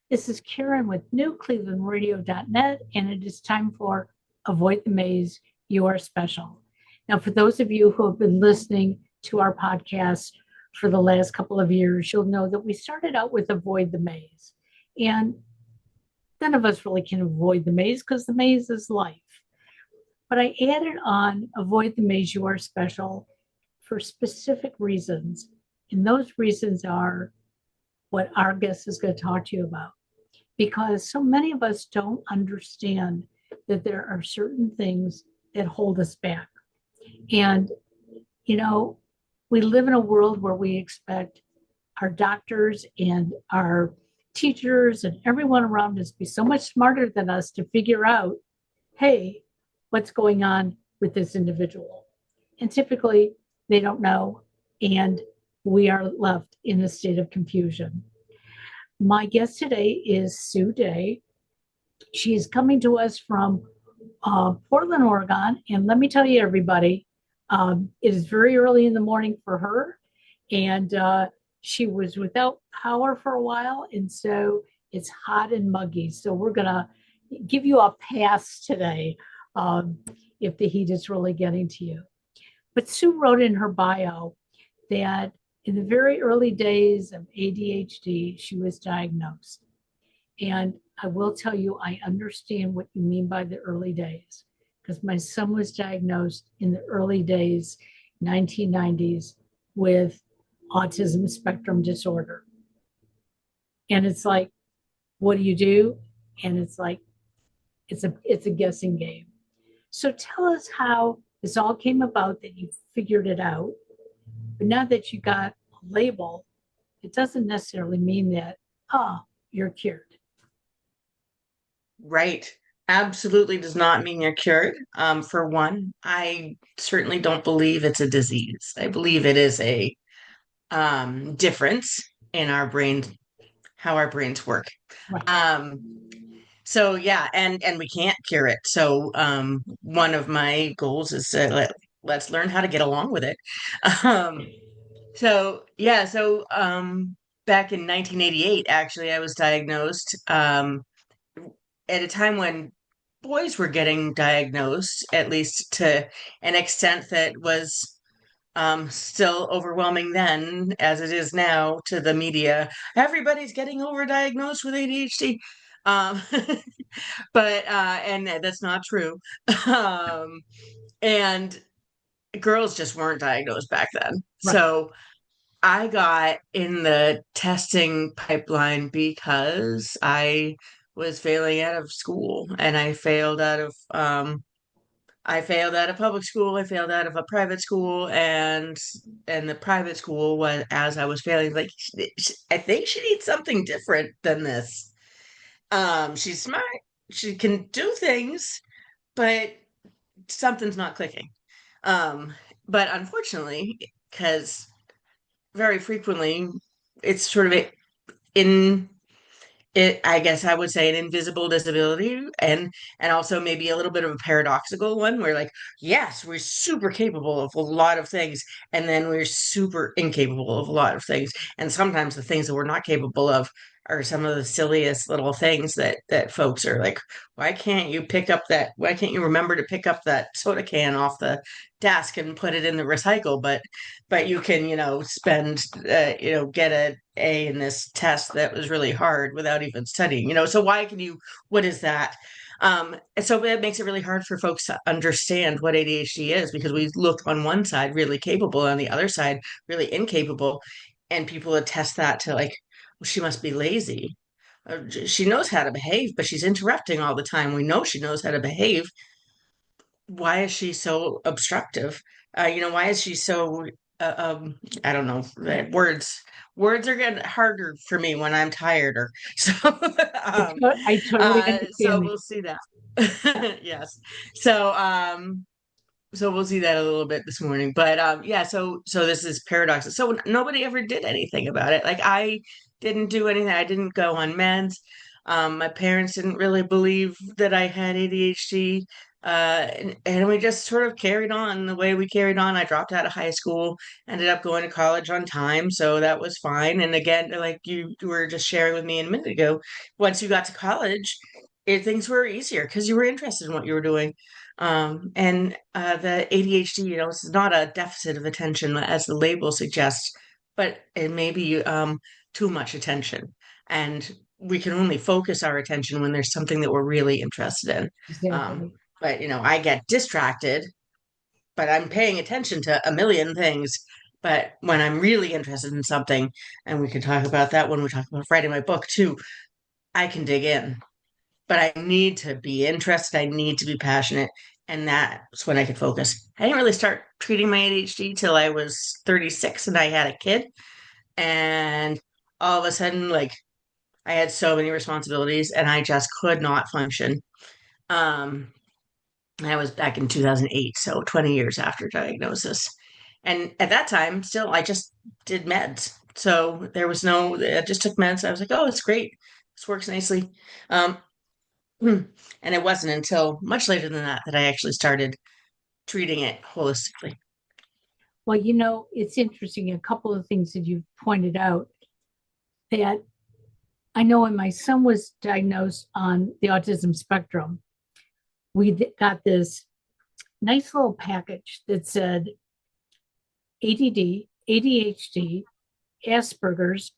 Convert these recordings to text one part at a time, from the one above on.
This is Karen with newclevelandradio.net, and it is time for Avoid the Maze. You are special. Now, for those of you who have been listening to our podcast for the last couple of years, you'll know that we started out with Avoid the Maze. And none of us really can avoid the maze because the maze is life. But I added on Avoid the Maze. You are special for specific reasons. And those reasons are what our guest is going to talk to you about. Because so many of us don't understand that there are certain things that hold us back. And, you know, we live in a world where we expect our doctors and our teachers and everyone around us to be so much smarter than us to figure out, hey, what's going on with this individual? And typically they don't know. And we are left in a state of confusion. My guest today is Sue Day. She's coming to us from Portland, Oregon. And let me tell you, everybody, it is very early in the morning for her. And she was without power for a while. And so it's hot and muggy. So we're going to give you a pass today if the heat is really getting to you. But Sue wrote in her bio that in the very early days of ADHD, she was diagnosed. And I will tell you, I understand what you mean by the early days, because my son was diagnosed in the early days, 1990s, with autism spectrum disorder. And it's like, what do you do? And it's like, it's a guessing game. So tell us how this all came about, that you figured it out. But now that you got a label, it doesn't necessarily mean that, you're cured. Right. Absolutely does not mean you're cured. For one, I certainly don't believe it's a disease. I believe it is a difference in our brains, how our brains work. Right. Um, so yeah, and we can't cure it. So one of my goals is to let's learn how to get along with it. Um, so yeah, back in 1988, actually, I was diagnosed at a time when boys were getting diagnosed, at least to an extent that was still overwhelming then, as it is now to the media. Everybody's getting overdiagnosed with ADHD. Um, and that's not true. Um, and girls just weren't diagnosed back then. Right. So I got in the testing pipeline because I was failing out of school and I failed out of public school, I failed out of a private school, and the private school was, as I was failing, like, I think she needs something different than this. She's smart, she can do things, but something's not clicking. Um, but unfortunately, because very frequently it's sort of in it, I guess I would say, an invisible disability, and also maybe a little bit of a paradoxical one where, like, yes, we're super capable of a lot of things, and then we're super incapable of a lot of things. And sometimes the things that we're not capable of are some of the silliest little things that folks are like, why can't you remember to pick up that soda can off the desk and put it in the recycle, but you can, get a in this test that was really hard without even studying, so why can you, what is that? And so it makes it really hard for folks to understand what ADHD is, because we look on one side really capable, on the other side really incapable, and people attest that to, like, well, she must be lazy. She knows how to behave, but she's interrupting all the time. We know she knows how to behave. Why is she so obstructive? Why is she so I don't know, words are getting harder for me when I'm tireder. So I totally understand so that. we'll see that. Yes. So so we'll see that a little bit this morning. But yeah, so this is paradox. So nobody ever did anything about it. Like, I didn't do anything. I didn't go on meds. My parents didn't really believe that I had ADHD. And we just sort of carried on the way we carried on. I dropped out of high school, ended up going to college on time, so that was fine. And again, like you were just sharing with me a minute ago, once you got to college, things were easier because you were interested in what you were doing. And the ADHD, it's not a deficit of attention as the label suggests, but it may be too much attention. And we can only focus our attention when there's something that we're really interested in. Um, Exactly. but I get distracted, but I'm paying attention to a million things. But when I'm really interested in something, and we can talk about that when we talk about writing my book too, I can dig in. But I need to be interested. I need to be passionate. And that's when I could focus. I didn't really start treating my ADHD till I was 36 and I had a kid. And all of a sudden, like I had so many responsibilities and I just could not function. Um, I was back in 2008, so 20 years after diagnosis. And at that time, still, I just did meds. So there was I just took meds. I was like, oh, it's great. This works nicely. Um, and it wasn't until much later than that that I actually started treating it holistically. Well, it's interesting. A couple of things that you've pointed out that I know when my son was diagnosed on the autism spectrum, we got this nice little package that said ADD, ADHD, Asperger's,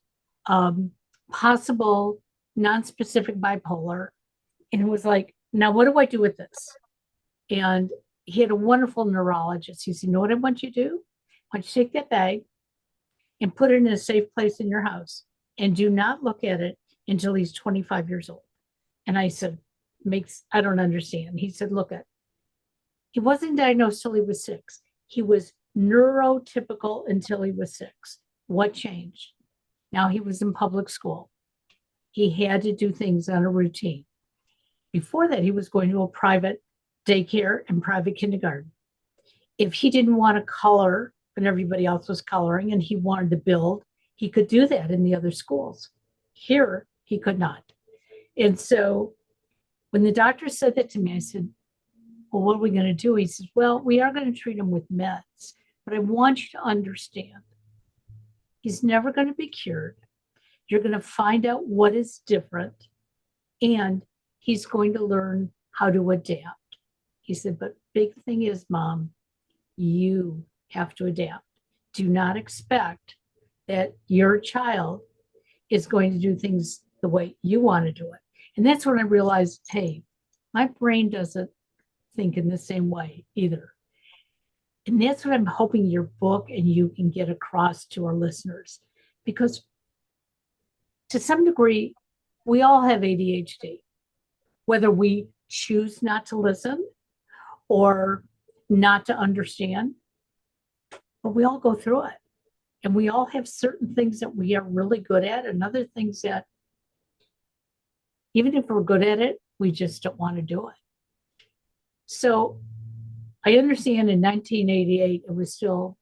um, possible non-specific bipolar. And it was like, now what do I do with this? And he had a wonderful neurologist. He said, you know what I want you to do? I want you to take that bag and put it in a safe place in your house and do not look at it until he's 25 years old. And I said, I don't understand. He said, look at, he wasn't diagnosed till he was 6. He was neurotypical until he was 6. What changed? Now he was in public school. He had to do things on a routine. Before that, he was going to a private daycare and private kindergarten. If he didn't want to color when everybody else was coloring and he wanted to build, he could do that in the other schools. Here, he could not. And so when the doctor said that to me, I said, well, what are we going to do? He says, well, we are going to treat him with meds, but I want you to understand he's never going to be cured. You're going to find out what is different, and he's going to learn how to adapt. He said, but big thing is, Mom, you have to adapt. Do not expect that your child is going to do things the way you want to do it. And that's when I realized, hey, my brain doesn't think in the same way either. And that's what I'm hoping your book and you can get across to our listeners, because to some degree, we all have ADHD, whether we choose not to listen or not to understand, but we all go through it. And we all have certain things that we are really good at and other things that, even if we're good at it, we just don't want to do it. So I understand in 1988, it was still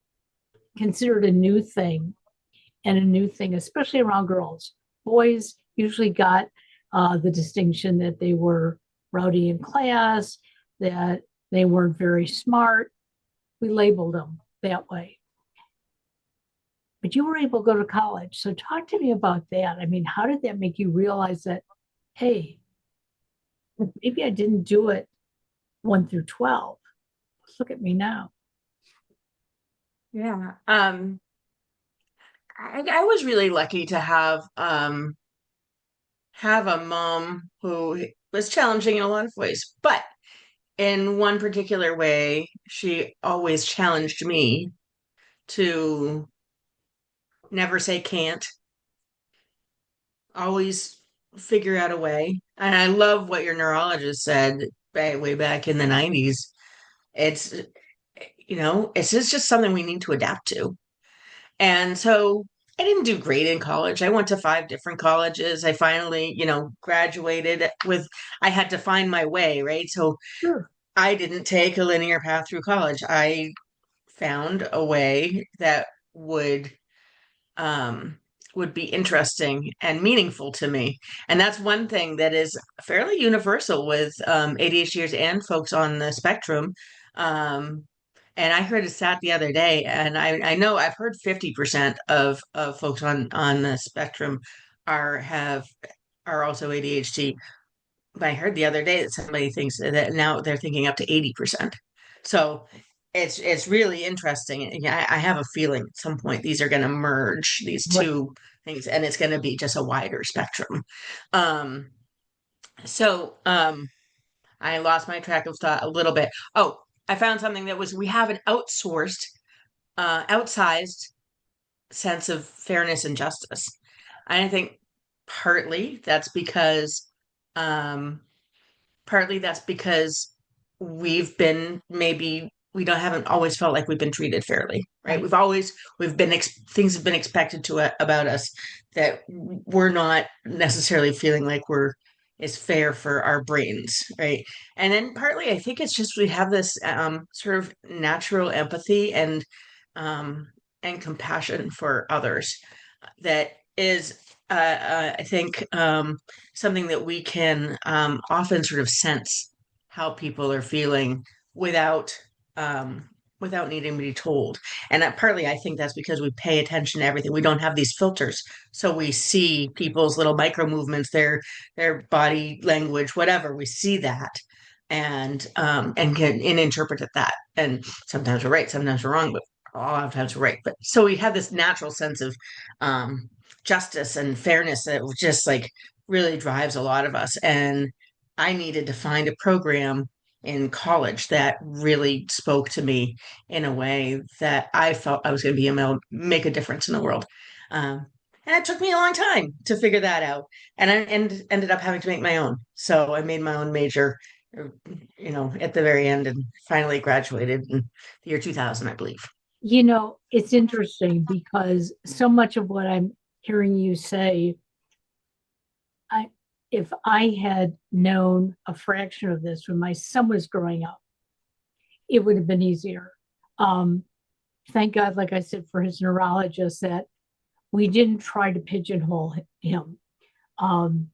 considered a new thing, and a new thing, especially around girls. Boys usually got the distinction that they were rowdy in class, that they weren't very smart. We labeled them that way. But you were able to go to college. So talk to me about that. I mean, how did that make you realize that, hey, maybe I didn't do it 1 through 12. Look at me now. Yeah. I was really lucky to have a mom who was challenging in a lot of ways, but in one particular way, she always challenged me to never say can't, always figure out a way. And I love what your neurologist said way back in the 90s. It's, it's just something we need to adapt to. And so I didn't do great in college. I went to 5 different colleges. I finally, graduated I had to find my way, right? So Sure. I didn't take a linear path through college. I found a way that would um, would be interesting and meaningful to me. And that's one thing that is fairly universal with ADHDers and folks on the spectrum. Um, and I heard a stat the other day, and I know I've heard 50% of folks on the spectrum are also ADHD. But I heard the other day that somebody thinks that now they're thinking up to 80%. So it's really interesting. Yeah, I have a feeling at some point these are going to merge, these Right. two things, and it's going to be just a wider spectrum. Um, so I lost my track of thought a little bit. Oh, I found something that was we have an outsized sense of fairness and justice. I think partly that's because um partly that's because we've been maybe we don't haven't always felt like we've been treated fairly, right? Right. We've been things have been expected to about us that we're not necessarily feeling like we're is fair for our brains, right? And then partly I think it's just we have this sort of natural empathy um and compassion for others that is I think something that we can often sort of sense how people are feeling without um, without needing to be told. And partly, I think that's because we pay attention to everything. We don't have these filters, so we see people's little micro movements, their body language, whatever. We see that. And can and interpret it that. And sometimes we're right, sometimes we're wrong, but a lot of times we're right. But so we have this natural sense of um, justice and fairness that just like really drives a lot of us. And I needed to find a program in college that really spoke to me in a way that I felt I was going to be able to make a difference in the world. Um, and it took me a long time to figure that out. And ended up having to make my own. So I made my own major, at the very end and finally graduated in the year 2000, I believe. It's interesting because so much of what I'm hearing you say, I if I had known a fraction of this when my son was growing up, it would have been easier. Um, thank God, like I said, for his neurologist that we didn't try to pigeonhole him. Um,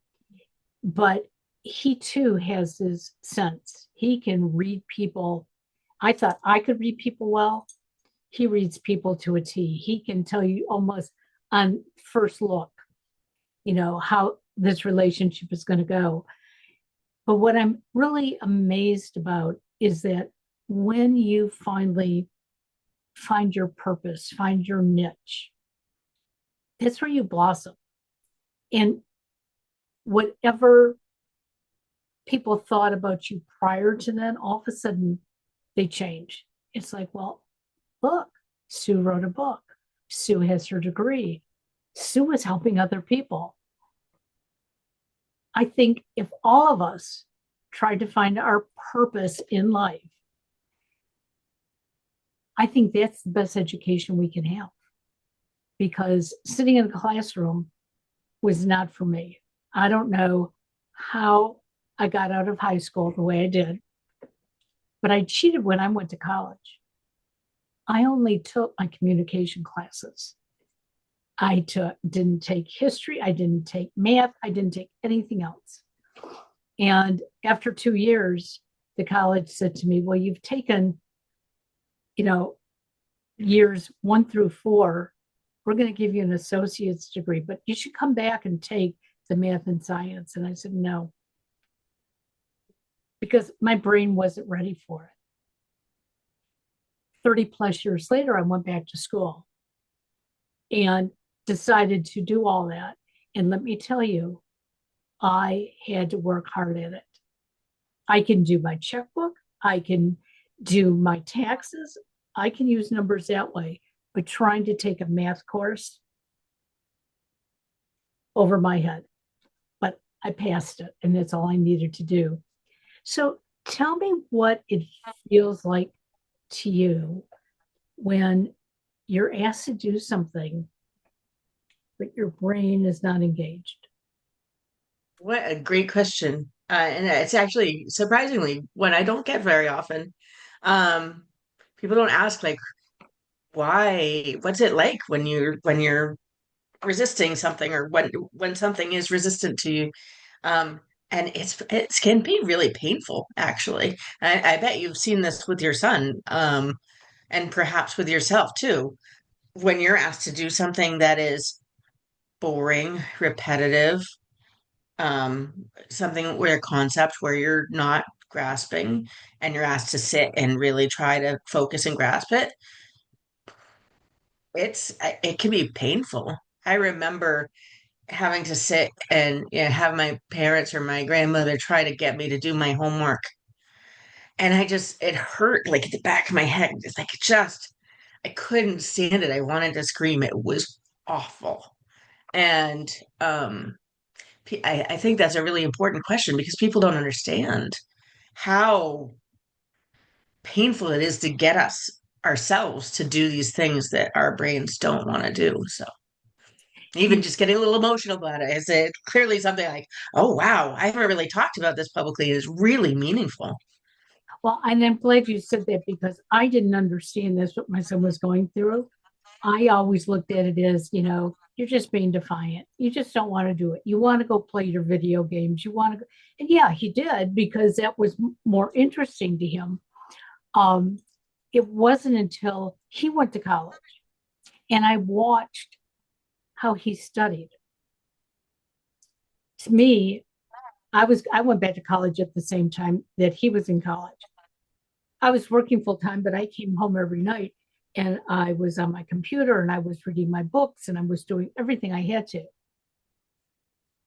but he too has his sense. He can read people. I thought I could read people well. He reads people to a T. He can tell you almost on first look, how this relationship is going to go. But what I'm really amazed about is that when you finally find your purpose, find your niche, that's where you blossom. And whatever people thought about you prior to then, all of a sudden they change. It's like, well, look, Sue wrote a book. Sue has her degree. Sue is helping other people. I think if all of us tried to find our purpose in life, I think that's the best education we can have because sitting in a classroom was not for me. I don't know how I got out of high school the way I did, but I cheated when I went to college. I only took my communication classes. Didn't take history, I didn't take math, I didn't take anything else. And after 2 years, the college said to me, well, you've taken, years 1 through 4. We're going to give you an associate's degree, but you should come back and take the math and science. And I said, no, because my brain wasn't ready for it. 30 plus years later, I went back to school and decided to do all that. And let me tell you, I had to work hard at it. I can do my checkbook, I can do my taxes, I can use numbers that way. But trying to take a math course over my head. But I passed it, and that's all I needed to do. So tell me what it feels like to you when you're asked to do something, but your brain is not engaged. What a great question. And it's actually surprisingly one I don't get very often. Um, People don't ask like what's it like when you're resisting something, or when something is resistant to you. Um, and it can be really painful, actually. I bet you've seen this with your son, and perhaps with yourself too. When you're asked to do something that is boring, repetitive, something where a concept where you're not grasping, and you're asked to sit and really try to focus and grasp it, it can be painful. I remember having to sit and, have my parents or my grandmother try to get me to do my homework. And it hurt like at the back of my head. It's like, I couldn't stand it. I wanted to scream. It was awful. And I think that's a really important question, because people don't understand how painful it is to get us ourselves to do these things that our brains don't want to do. So even just getting a little emotional about it is clearly something like, oh, wow, I haven't really talked about this publicly. It is really meaningful. Well, and I'm glad you said that because I didn't understand this, what my son was going through. I always looked at it as, you're just being defiant. You just don't want to do it. You want to go play your video games. You want to go. And yeah, he did because that was more interesting to him. It wasn't until he went to college and I watched how he studied. To me, I went back to college at the same time that he was in college. I was working full time, but I came home every night and I was on my computer and I was reading my books and I was doing everything I had to.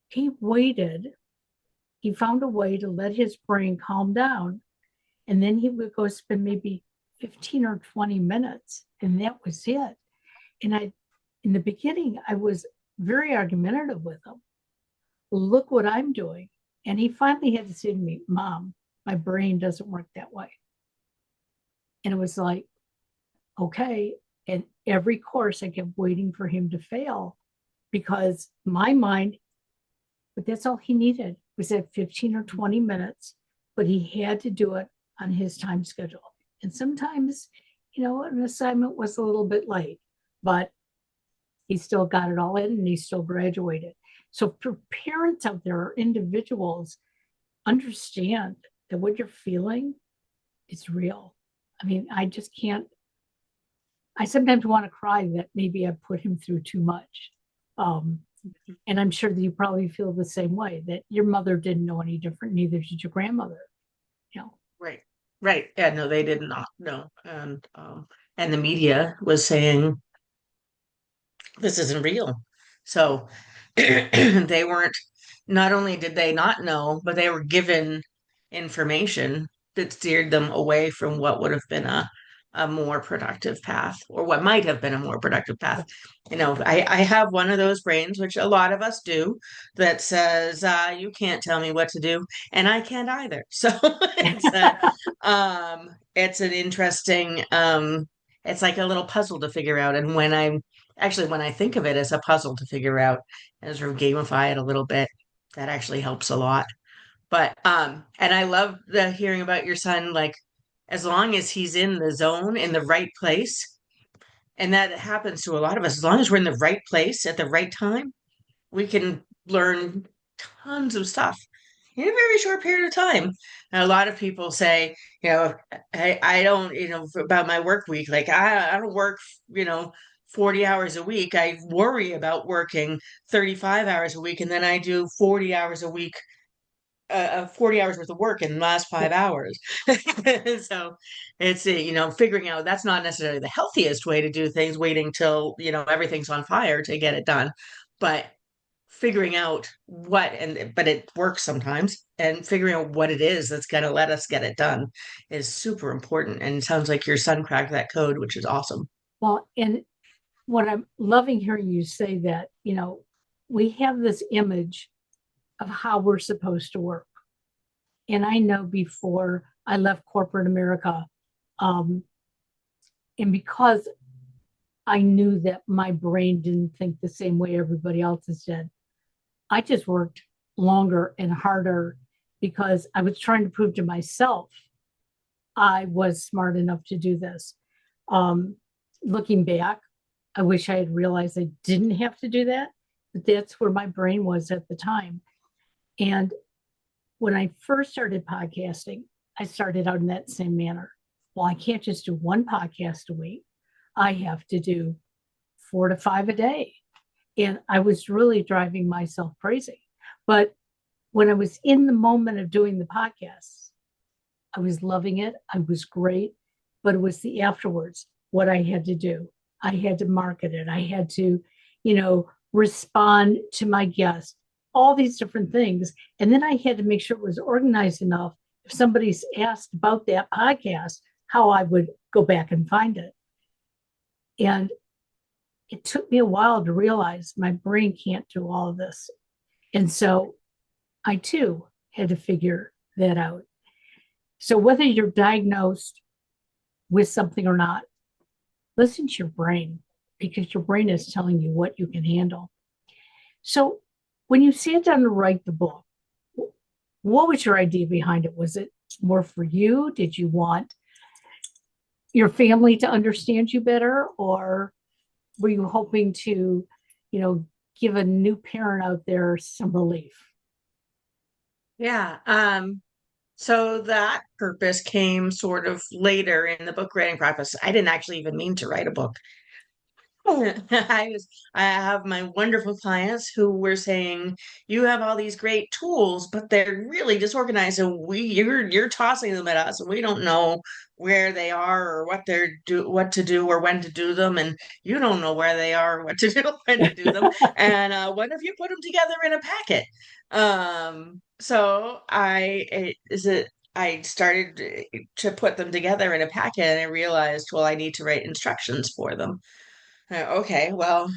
He waited. He found a way to let his brain calm down. And then he would go spend maybe 15 or 20 minutes. And that was it. And in the beginning, I was very argumentative with him. Look what I'm doing. And he finally had to say to me, Mom, my brain doesn't work that way. And it was like, okay. And every course I kept waiting for him to fail because my mind, but that's all he needed was that 15 or 20 minutes, but he had to do it on his time schedule. And sometimes, an assignment was a little bit late, but he still got it all in and he still graduated. So for parents out there or individuals, understand that what you're feeling is real. I mean, I just can't. I sometimes want to cry that maybe I put him through too much. And I'm sure that you probably feel the same way, that your mother didn't know any different, neither did your grandmother. Right. Right. Yeah, no, they did not know. And the media was saying this isn't real. So they weren't, not only did they not know, but they were given information that steered them away from what would have been a more productive path, or what might have been a more productive path. I have one of those brains, which a lot of us do, that says, you can't tell me what to do, and I can't either. So it's an interesting, it's like a little puzzle to figure out. And when I think of it as a puzzle to figure out and sort of gamify it a little bit, that actually helps a lot. But and I love the hearing about your son, like as long as he's in the zone, in the right place, and that happens to a lot of us, as long as we're in the right place at the right time, we can learn tons of stuff in a very short period of time. And a lot of people say, I don't, about my work week, like I don't work, 40 hours a week. I worry about working 35 hours a week, and then I do 40 hours a week, 40 hours worth of work in the last 5 hours. So it's, figuring out that's not necessarily the healthiest way to do things, waiting till, everything's on fire to get it done. But figuring out but it works sometimes, and figuring out what it is that's going to let us get it done is super important. And it sounds like your son cracked that code, which is awesome. Well, and what I'm loving hearing you say that, we have this image of how we're supposed to work. And I know before I left corporate America, and because I knew that my brain didn't think the same way everybody else's did, I just worked longer and harder because I was trying to prove to myself I was smart enough to do this. Looking back, I wish I had realized I didn't have to do that, but that's where my brain was at the time. And when I first started podcasting, I started out in that same manner. Well, I can't just do one podcast a week. I have to do 4 to 5 a day. And I was really driving myself crazy. But when I was in the moment of doing the podcast, I was loving it. I was great. But it was the afterwards, what I had to do. I had to market it. I had to, respond to my guests, all these different things. And then I had to make sure it was organized enough. If somebody's asked about that podcast, how I would go back and find it. And it took me a while to realize my brain can't do all of this. And so I too had to figure that out. So whether you're diagnosed with something or not, listen to your brain because your brain is telling you what you can handle. So when you sat down to write the book, what was your idea behind it? Was it more for you? Did you want your family to understand you better? Or were you hoping to, give a new parent out there some relief? Yeah. So that purpose came sort of later in the book writing process. I didn't actually even mean to write a book. I have my wonderful clients who were saying, you have all these great tools, but they're really disorganized and you're tossing them at us and we don't know where they are or what to do or when to do them, and you don't know where they are or what to do when to do them. And what if you put them together in a packet? So I started to put them together in a packet and I realized, well, I need to write instructions for them. Okay, well,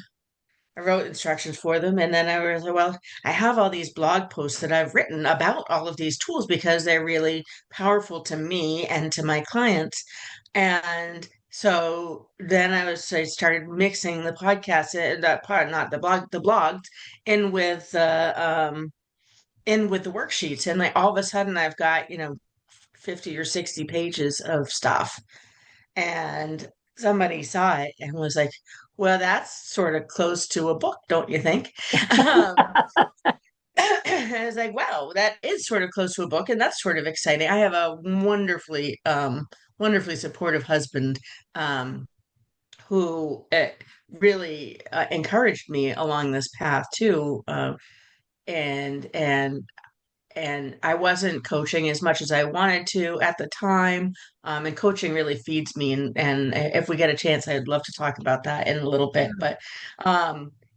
I wrote instructions for them, and then I was like, well, I have all these blog posts that I've written about all of these tools because they're really powerful to me and to my clients. And so then I started mixing the podcast, that part, not the blogs, in with in with the worksheets, and like all of a sudden I've got 50 or 60 pages of stuff. And somebody saw it and was like, well, that's sort of close to a book, don't you think? I was like, wow, that is sort of close to a book, and that's sort of exciting. I have a wonderfully supportive husband who really encouraged me along this path too. And and I wasn't coaching as much as I wanted to at the time. And coaching really feeds me. And if we get a chance, I'd love to talk about that in a little bit. But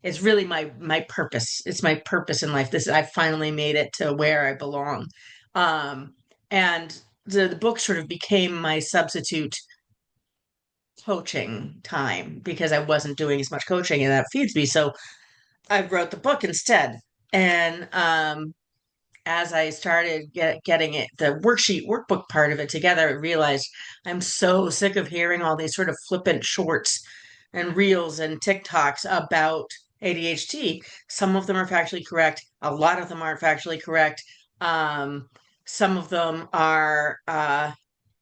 it's really my purpose. It's my purpose in life. I finally made it to where I belong. And the book sort of became my substitute coaching time because I wasn't doing as much coaching, and that feeds me. So I wrote the book instead. And as I started getting the workbook part of it together, I realized I'm so sick of hearing all these sort of flippant shorts and reels and TikToks about ADHD. Some of them are factually correct. A lot of them aren't factually correct. Some of them are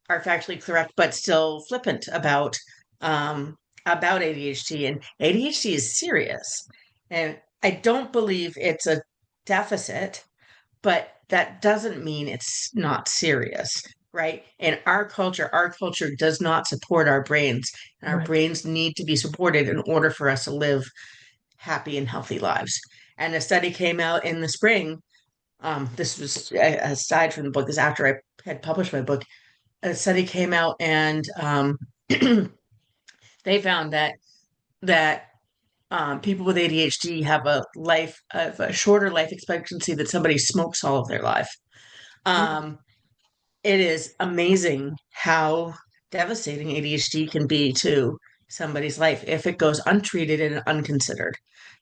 factually correct, but still flippant about ADHD. And ADHD is serious. And I don't believe it's a deficit, but that doesn't mean it's not serious, right? In our culture does not support our brains, and our Right. brains need to be supported in order for us to live happy and healthy lives. And a study came out in the spring. This was aside from the book, this after I had published my book. A study came out, and they found that people with ADHD have a shorter life expectancy than somebody smokes all of their life. Um, it is amazing how devastating ADHD can be to somebody's life if it goes untreated and unconsidered,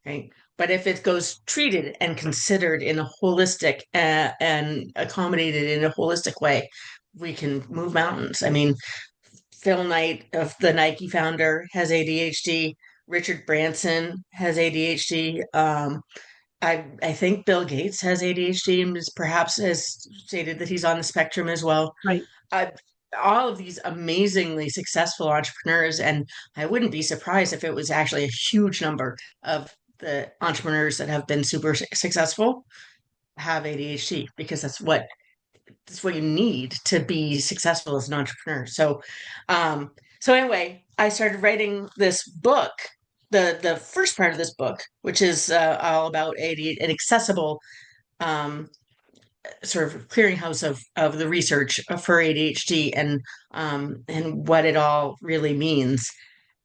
right? But if it goes treated and considered in a holistic and accommodated in a holistic way, we can move mountains. I mean, Phil Knight, of the Nike founder, has ADHD. Richard Branson has ADHD. I think Bill Gates has ADHD and perhaps has stated that he's on the spectrum as well. Right. Uh, all of these amazingly successful entrepreneurs, and I wouldn't be surprised if it was actually a huge number of the entrepreneurs that have been super successful have ADHD, because that's what you need to be successful as an entrepreneur. Um, so anyway, I started writing this book, the first part of this book, which is all about ADHD, an accessible um, sort of clearinghouse of the research for ADHD and what it all really means.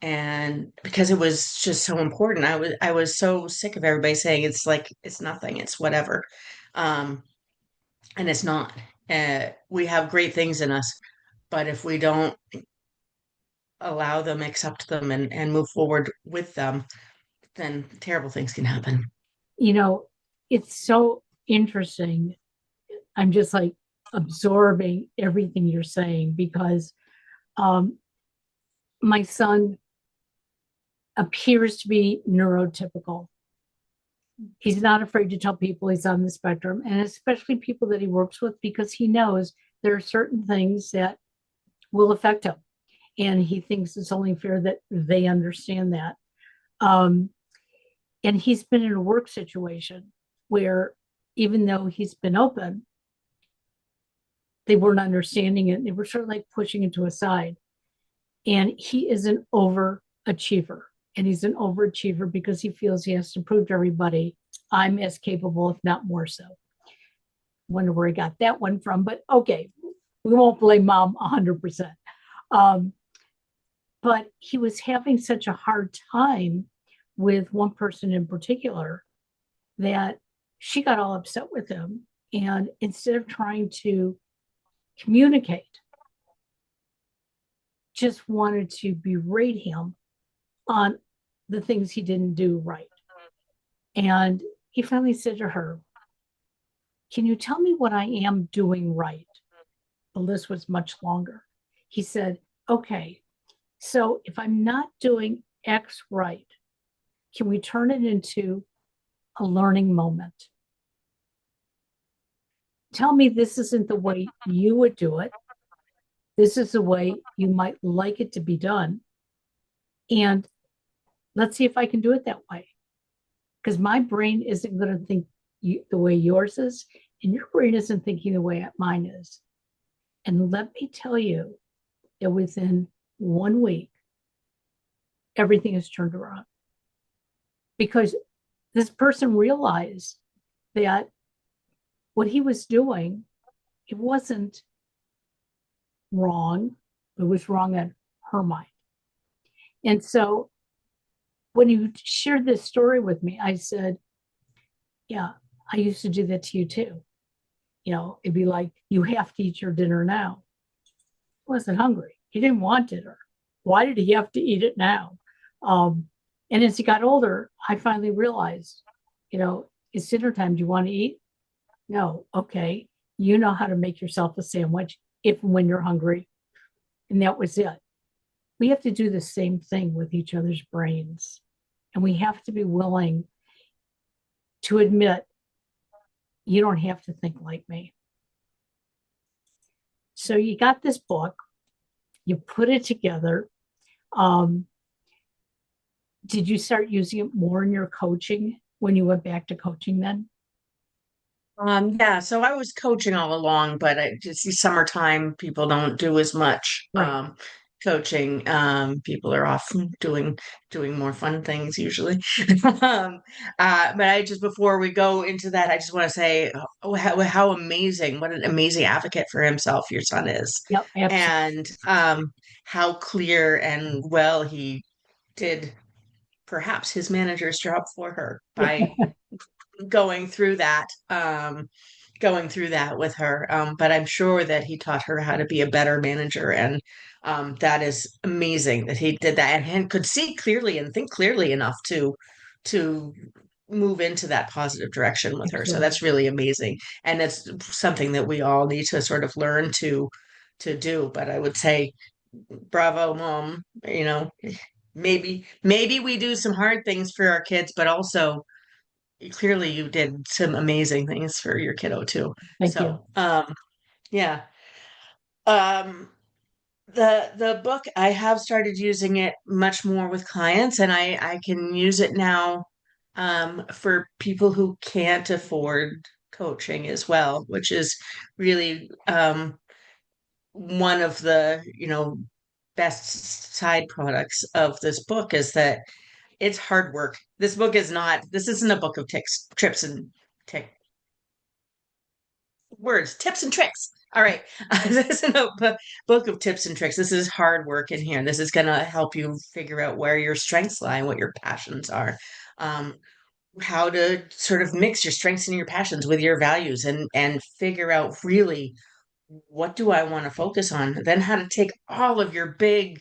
And because it was just so important, I was so sick of everybody saying it's like it's nothing, it's whatever. Um, and it's not. We have great things in us, but if we don't allow them, accept them, and move forward with them, then terrible things can happen. You know, it's so interesting. I'm just like absorbing everything you're saying because um, my son appears to be neurotypical. He's not afraid to tell people he's on the spectrum, and especially people that he works with, because he knows there are certain things that will affect him. And he thinks it's only fair that they understand that. Um, and he's been in a work situation where, even though he's been open, they weren't understanding it. They were sort of like pushing it to a side. And he is an overachiever. And he's an overachiever because he feels he has to prove to everybody I'm as capable, if not more so. Wonder where he got that one from, but okay, we won't blame mom 100%. Um, but he was having such a hard time with one person in particular that she got all upset with him. And instead of trying to communicate, just wanted to berate him on the things he didn't do right. And he finally said to her, "Can you tell me what I am doing right?" The list was much longer. He said, "Okay, so if I'm not doing X right, can we turn it into a learning moment? Tell me this isn't the way you would do it. This is the way you might like it to be done. And let's see if I can do it that way. Because my brain isn't going to think the way yours is, and your brain isn't thinking the way mine is." And let me tell you that within 1 week, everything is turned around because this person realized that what he was doing, it wasn't wrong, it was wrong in her mind. And so when you shared this story with me, I said, yeah, I used to do that to you too. It'd be like, you have to eat your dinner now. He wasn't hungry. He didn't want dinner. Why did he have to eat it now? Um, and as he got older, I finally realized, it's dinner time. Do you want to eat? No. Okay. You know how to make yourself a sandwich if and when you're hungry. And that was it. We have to do the same thing with each other's brains. And we have to be willing to admit, you don't have to think like me. So you got this book, you put it together. Um, did you start using it more in your coaching when you went back to coaching then? Yeah, so I was coaching all along, but I just see summertime people don't do as much Right. coaching. People are off doing more fun things usually. Um, but I just before we go into that, I just want to say, oh, how amazing, what an amazing advocate for himself your son is, Yep, absolutely. and how clear and well he did perhaps his manager's job for her by going through that with her, but I'm sure that he taught her how to be a better manager, and that is amazing that he did that and could see clearly and think clearly enough to move into that positive direction with her. So Absolutely. that's really amazing, and it's something that we all need to sort of learn to do. But I would say bravo, mom. Maybe we do some hard things for our kids, but also clearly you did some amazing things for your kiddo too. Thank you. So, yeah. Um, The book, I have started using it much more with clients, and I can use it now for people who can't afford coaching as well, which is really one of the, best side products of this book is that it's hard work. This isn't a book of trips and tick words, tips and tricks. All right. This is a book of tips and tricks. This is hard work in here. This is going to help you figure out where your strengths lie and what your passions are. Um, how to sort of mix your strengths and your passions with your values and figure out really what do I want to focus on? Then how to take all of your big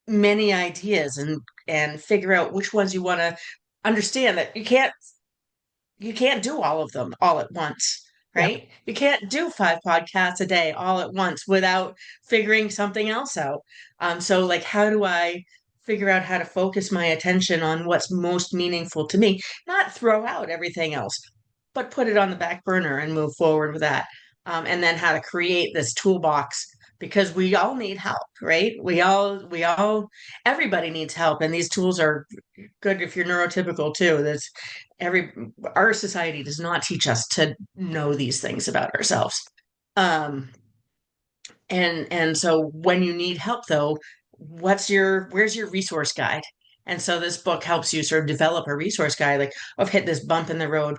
many ideas and figure out which ones you want to understand that you can't do all of them all at once, Yep. right? You can't do 5 podcasts a day all at once without figuring something else out. So like, how do I figure out how to focus my attention on what's most meaningful to me, not throw out everything else, but put it on the back burner and move forward with that. And then how to create this toolbox because we all need help, right? Everybody needs help, and these tools are good if you're neurotypical too. That's every Our society does not teach us to know these things about ourselves. Um, and so when you need help though, where's your resource guide? And so this book helps you sort of develop a resource guide, like I've hit this bump in the road.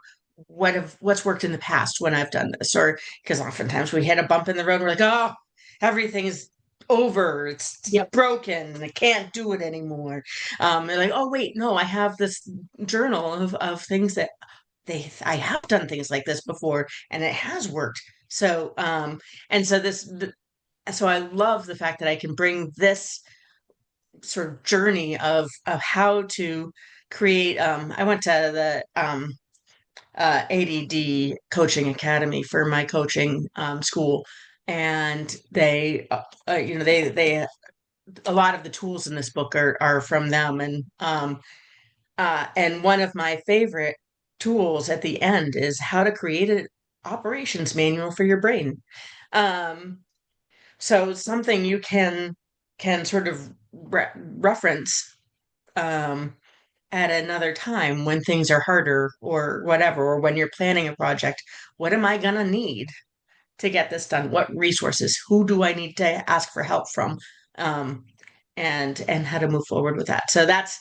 What's worked in the past when I've done this? Or because oftentimes we hit a bump in the road, we're like, oh, everything is over, it's Yep. broken, I can't do it anymore. And like, oh wait, no, I have this journal of things that I have done things like this before and it has worked. So and so so I love the fact that I can bring this sort of journey of how to create. I went to the ADD Coaching Academy for my coaching school, and they a lot of the tools in this book are from them, and one of my favorite tools at the end is how to create an operations manual for your brain. Um, so something you can sort of reference um, at another time when things are harder or whatever, or when you're planning a project. What am I gonna need to get this done? What resources? Who do I need to ask for help from? Um, and how to move forward with that. So that's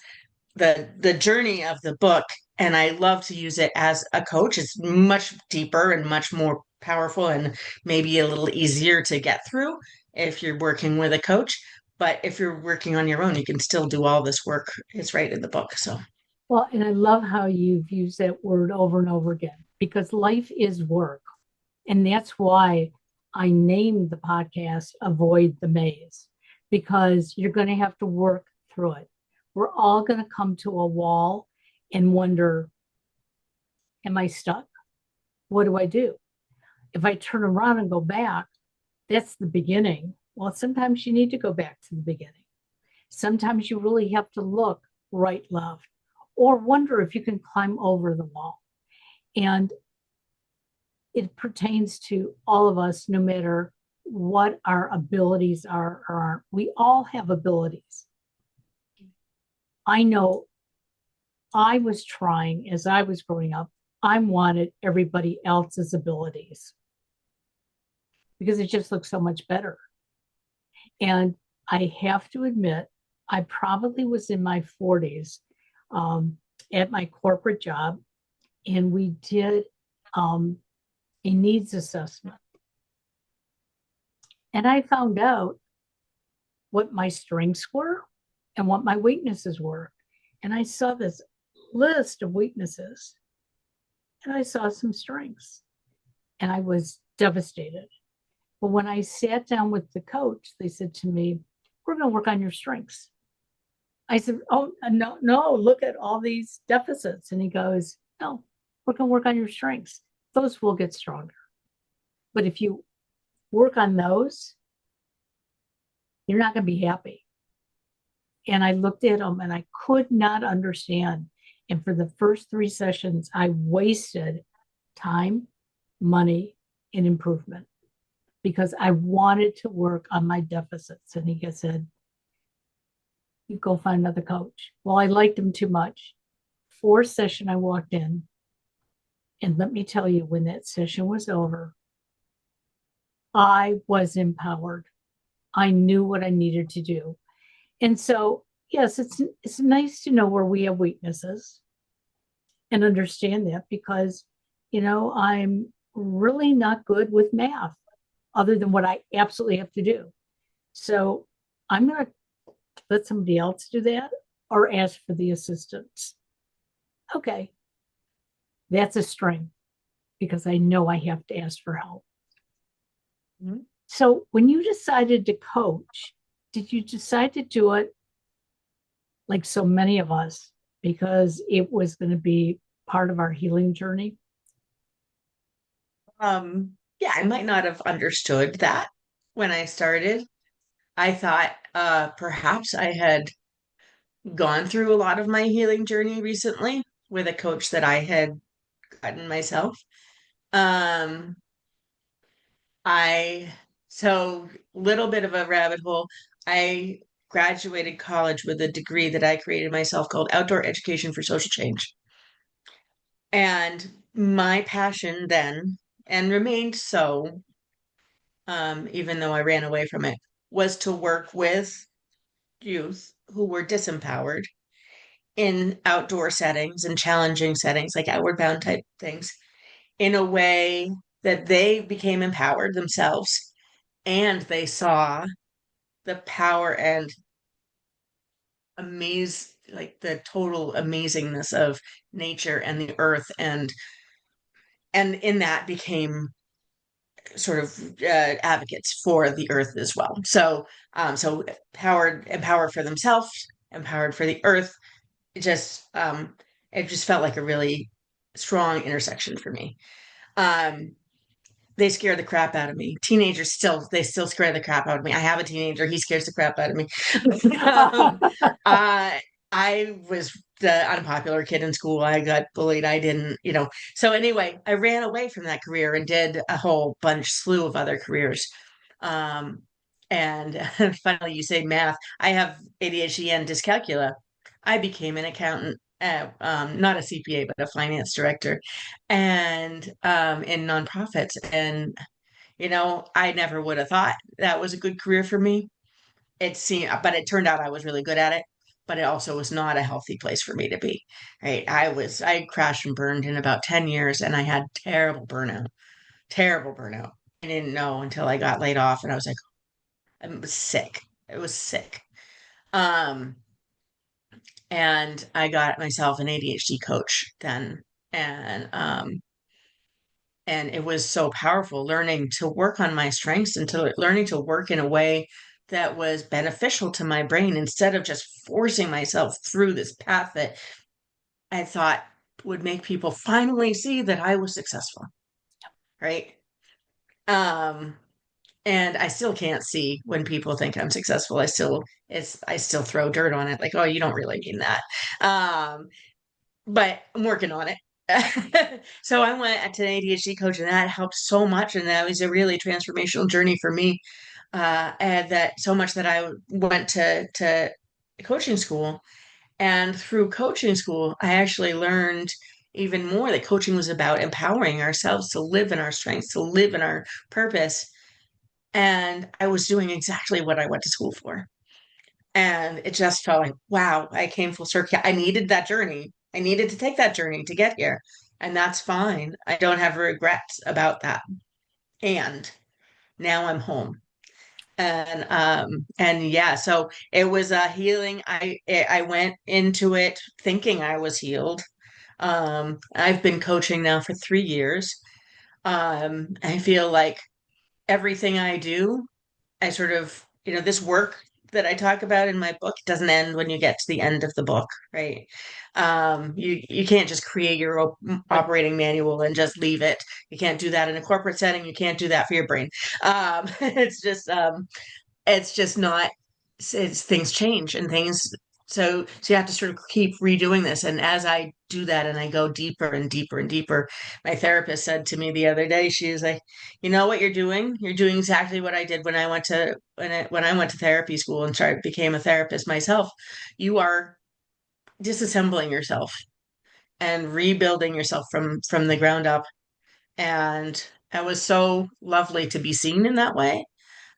the journey of the book, and I love to use it as a coach. It's much deeper and much more powerful and maybe a little easier to get through if you're working with a coach, but if you're working on your own you can still do all this work. It's right in the book. So Well, and I love how you've used that word over and over again because life is work. And that's why I named the podcast Avoid the Maze, because you're going to have to work through it. We're all going to come to a wall and wonder, am I stuck? What do I do? If I turn around and go back, that's the beginning. Well, sometimes you need to go back to the beginning. Sometimes you really have to look right, left, or wonder if you can climb over the wall. And it pertains to all of us, no matter what our abilities are or aren't. We all have abilities. I know I was trying as I was growing up, I wanted everybody else's abilities because it just looks so much better. And I have to admit, I probably was in my 40s at my corporate job, and we did a needs assessment. And I found out what my strengths were and what my weaknesses were. And I saw this list of weaknesses and I saw some strengths and I was devastated. But when I sat down with the coach, they said to me, we're going to work on your strengths. I said, oh, no, no, look at all these deficits. And he goes, no, we're going to work on your strengths. Those will get stronger. But if you work on those, you're not going to be happy. And I looked at him and I could not understand. And for the first 3 sessions, I wasted time, money, and improvement because I wanted to work on my deficits. And he said, you go find another coach. Well, I liked him too much. Fourth session, I walked in. And let me tell you, when that session was over, I was empowered. I knew what I needed to do. And so, yes, it's nice to know where we have weaknesses and understand that because, I'm really not good with math other than what I absolutely have to do. So I'm going to let somebody else do that or ask for the assistance. Okay, that's a strength because I know I have to ask for help. Mm-hmm. So when you decided to coach, did you decide to do it like so many of us because it was going to be part of our healing journey? Yeah, I might not have understood that when I started. I thought perhaps I had gone through a lot of my healing journey recently with a coach that I had gotten myself. Um, I so little bit of a rabbit hole. I graduated college with a degree that I created myself called Outdoor Education for Social Change. And my passion then, and remained so, even though I ran away from it, was to work with youth who were disempowered in outdoor settings and challenging settings, like outward bound type things, in a way that they became empowered themselves and they saw the power and like the total amazingness of nature and the earth, and in that became sort of advocates for the earth as well. So empowered for themselves, empowered for the earth. It just felt like a really strong intersection for me. Um, they scare the crap out of me. Teenagers still scare the crap out of me. I have a teenager, he scares the crap out of me. um, uh, I was the unpopular kid in school. I got bullied. I didn't. So anyway, I ran away from that career and did a whole slew of other careers. Um, and finally, you say math. I have ADHD and dyscalculia. I became an accountant, not a CPA, but a finance director, and in nonprofits. And I never would have thought that was a good career for me. But it turned out I was really good at it. But it also was not a healthy place for me to be. Right? I crashed and burned in about 10 years, and I had terrible burnout. Terrible burnout. I didn't know until I got laid off, and I was like, I was sick. It was sick. Um, and I got myself an ADHD coach then, and it was so powerful learning to work on my strengths and to learning to work in a way that was beneficial to my brain instead of just forcing myself through this path that I thought would make people finally see that I was successful. Right. Um, and I still can't see when people think I'm successful. I still throw dirt on it, like, oh, you don't really mean that. But I'm working on it. So I went to an ADHD coach, and that helped so much. And that was a really transformational journey for me. And that so much that I went to coaching school. And through coaching school, I actually learned even more that coaching was about empowering ourselves to live in our strengths, to live in our purpose. And I was doing exactly what I went to school for. And it just felt like, wow, I came full circle. I needed that journey. I needed to take that journey to get here. And that's fine. I don't have regrets about that. And now I'm home. And yeah, so it was a healing. I went into it thinking I was healed. I've been coaching now for 3 years. I feel like everything I do, I sort of, this work that I talk about in my book doesn't end when you get to the end of the book, right? You can't just create your operating manual and just leave it. You can't do that in a corporate setting. You can't do that for your brain. It's just not. It's things change and things so you have to sort of keep redoing this. And as I do that and I go deeper and deeper and deeper, my therapist said to me the other day, she was like, you know what you're doing? You're doing exactly what I did when I went to when I went to therapy school and started became a therapist myself. You are disassembling yourself and rebuilding yourself from the ground up. And it was so lovely to be seen in that way.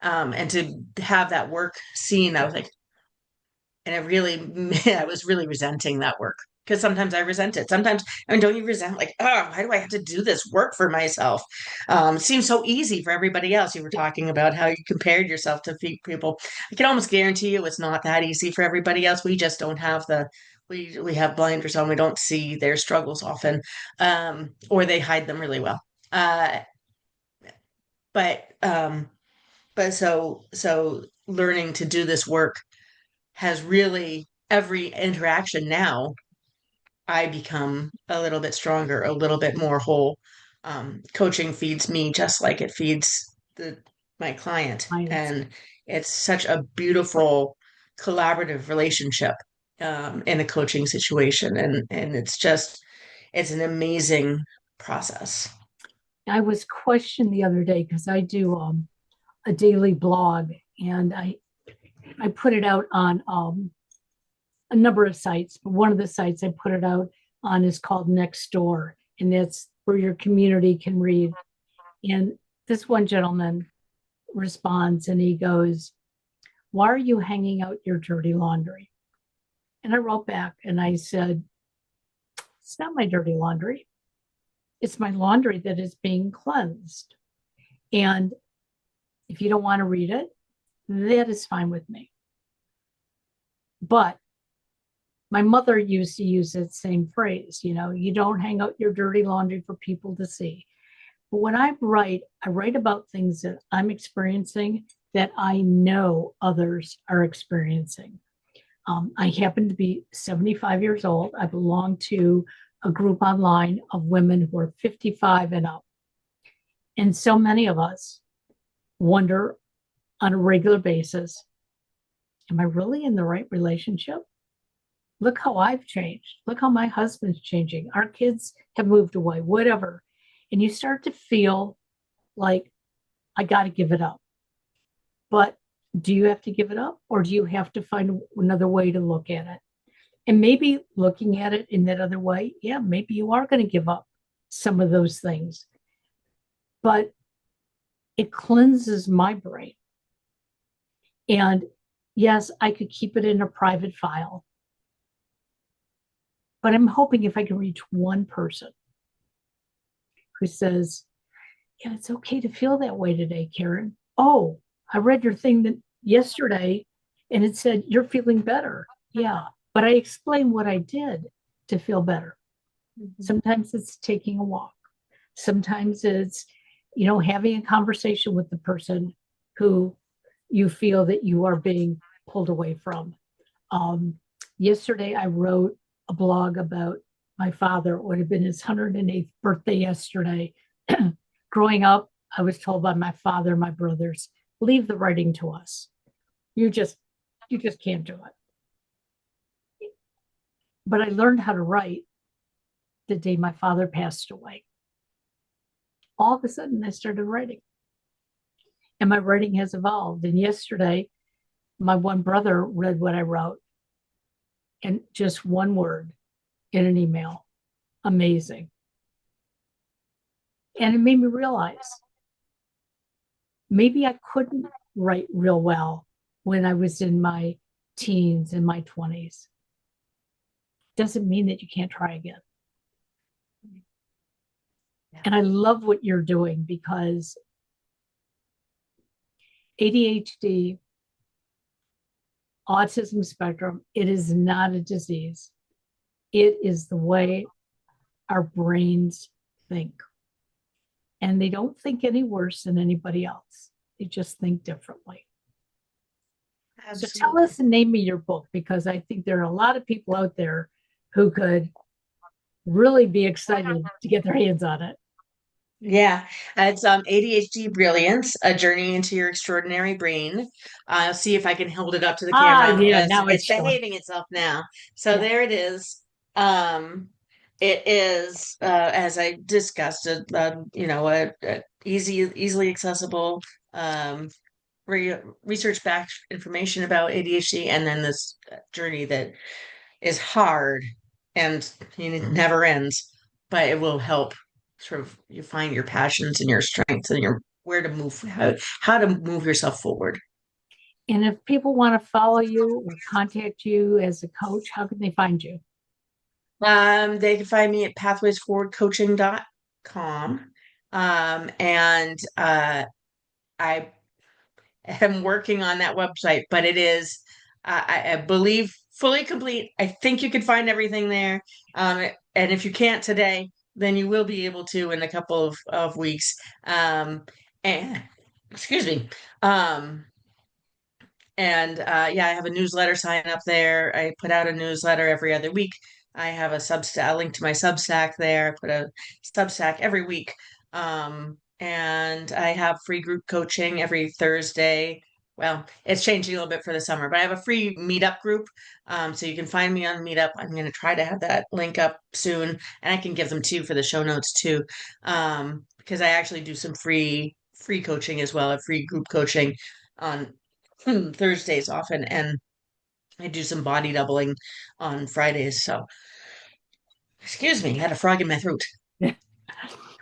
And to have that work seen, I was like, and it really, I was really resenting that work because sometimes I resent it. Sometimes, I mean, don't you resent like, oh, why do I have to do this work for myself? It seems so easy for everybody else. You were talking about how you compared yourself to people. I can almost guarantee you it's not that easy for everybody else. We just don't have we have blinders on. We don't see their struggles often, or they hide them really well. Uh, but um, but so learning to do this work has really every interaction now, I become a little bit stronger, a little bit more whole. Coaching feeds me just like it feeds my client. Clients. And it's such a beautiful collaborative relationship in a coaching situation. And it's an amazing process. I was questioned the other day because I do a daily blog, and I put it out on a number of sites, but one of the sites I put it out on is called Next Door, and that's where your community can read. And this one gentleman responds and he goes, "Why are you hanging out your dirty laundry?" And I wrote back and I said, "It's not my dirty laundry. It's my laundry that is being cleansed. And if you don't want to read it, that is fine with me." But my mother used to use that same phrase, you don't hang out your dirty laundry for people to see. But when I write about things that I'm experiencing that I know others are experiencing. I happen to be 75 years old. I belong to a group online of women who are 55 and up. And so many of us wonder on a regular basis, am I really in the right relationship? Look how I've changed. Look how my husband's changing. Our kids have moved away, whatever. And you start to feel like, I got to give it up. But do you have to give it up, or do you have to find another way to look at it? And maybe looking at it in that other way, yeah, maybe you are going to give up some of those things. But it cleanses my brain. And yes, I could keep it in a private file. But I'm hoping if I can reach one person who says, yeah, it's okay to feel that way today, Karen. Oh, I read your thing yesterday and it said you're feeling better. Yeah, but I explained what I did to feel better. Mm-hmm. Sometimes it's taking a walk. Sometimes it's, having a conversation with the person who you feel that you are being pulled away from. Yesterday, I wrote a blog about my father. It would have been his 108th birthday yesterday. Growing up, I was told by my father, my brothers, leave the writing to us. You just can't do it. But I learned how to write the day my father passed away. All of a sudden, I started writing. And my writing has evolved. And yesterday, my one brother read what I wrote. And just one word in an email. Amazing. And it made me realize maybe I couldn't write real well when I was in my teens and my 20s. Doesn't mean that you can't try again. Yeah. And I love what you're doing because ADHD, autism spectrum, it is not a disease. It is the way our brains think. And they don't think any worse than anybody else. They just think differently. Absolutely. So tell us the name of your book, because I think there are a lot of people out there who could really be excited to get their hands on it. Yeah, it's ADHD Brilliance, A Journey into Your Extraordinary Brain. I'll see if I can hold it up to the Ah, camera. yeah, It's now it's it's showing. behaving itself now. So Yeah. there it is. It is as I discussed, a easily accessible um, research-backed information about ADHD, and then this journey that is hard and it never ends, but it will help sort of you find your passions and your strengths and your where to move, how to move yourself forward. And if people want to follow you or contact you as a coach, how can they find you? They can find me at pathwaysforwardcoaching.com. And I am working on that website, but it is, I believe, fully complete. I think you can find everything there. And if you can't today, then you will be able to in a couple of weeks. And excuse me. Um, and yeah, I have a newsletter sign up there. I put out a newsletter every other week. I have a Substack, a link to my Substack there. I put a Substack every week. And I have free group coaching every Thursday. Well, it's changing a little bit for the summer, but I have a free meetup group. So you can find me on Meetup. I'm going to try to have that link up soon, and I can give them to you for the show notes too. Because I actually do some free coaching as well, a free group coaching on Thursdays often, and I do some body doubling on Fridays. So, excuse me, I had a frog in my throat.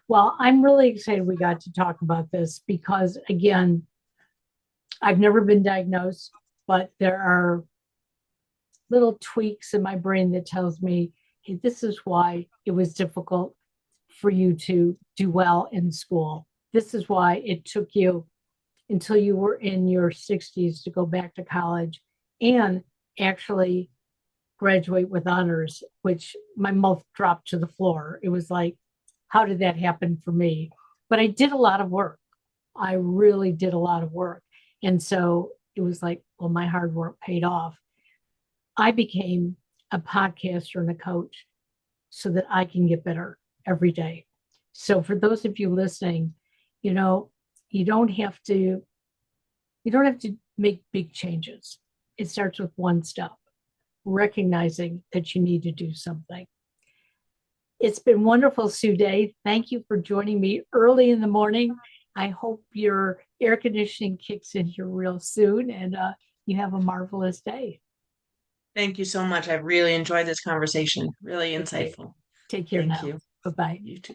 Well, I'm really excited we got to talk about this because, again, I've never been diagnosed, but there are little tweaks in my brain that tells me, hey, this is why it was difficult for you to do well in school. This is why it took you until you were in your 60s to go back to college and actually graduate with honors, which my mouth dropped to the floor. It was like, how did that happen for me? But I did a lot of work. I really did a lot of work. And so it was like, well, my hard work paid off. I became a podcaster and a coach so that I can get better every day. So for those of you listening, you know, you don't have to you don't have to make big changes. It starts with one step, recognizing that you need to do something. It's been wonderful, Sue Day. Thank you for joining me early in the morning. I hope your air conditioning kicks in here real soon and you have a marvelous day. Thank you so much. I've really enjoyed this conversation. Really Okay. insightful. Take care Thank now. you. Bye bye. You too.